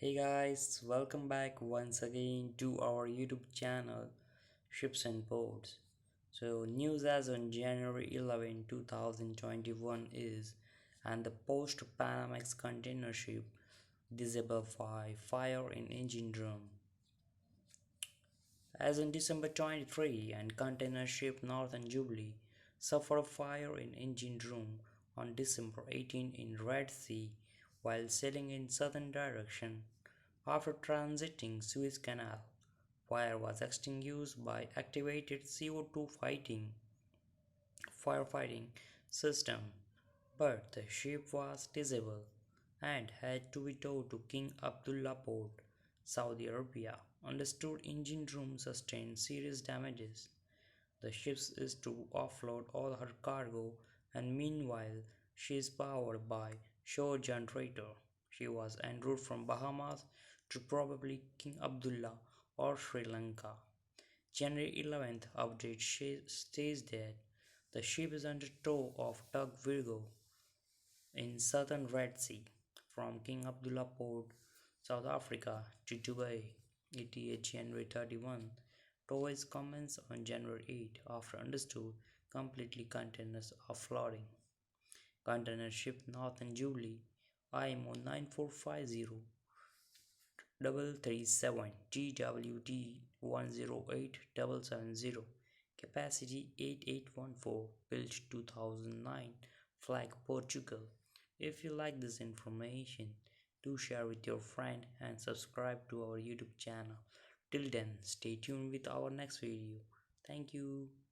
Hey guys, welcome back once again to our YouTube channel Ships and Ports. So news as on January 11, 2021 is and the post Panamax container ship disabled by fire in engine room. As on December 23 and container ship Northern Jubilee suffered fire in engine room on December 18 in Red Sea while sailing in southern direction. After transiting Suez Canal, fire was extinguished by activated CO2 firefighting system, but the ship was disabled and had to be towed to King Abdullah Port, Saudi Arabia. Understood engine room sustained serious damages. The ship is to offload all her cargo, and meanwhile she is powered by shore generator. She was en route from Bahamas to probably King Abdullah or Sri Lanka. January 11th update states that the ship is under tow of tug Virgo in southern Red Sea from King Abdullah Port, South Africa to Dubai. ETA January 31. Tow is commenced on January 8 after understood completely containers are flooding. Container ship Northern Jubilee IMO 9450 337 GWT 108770, capacity 8814, built 2009, flag Portugal. If you like this information, do share with your friend and subscribe to our YouTube channel. Till then, stay tuned with our next video. Thank you.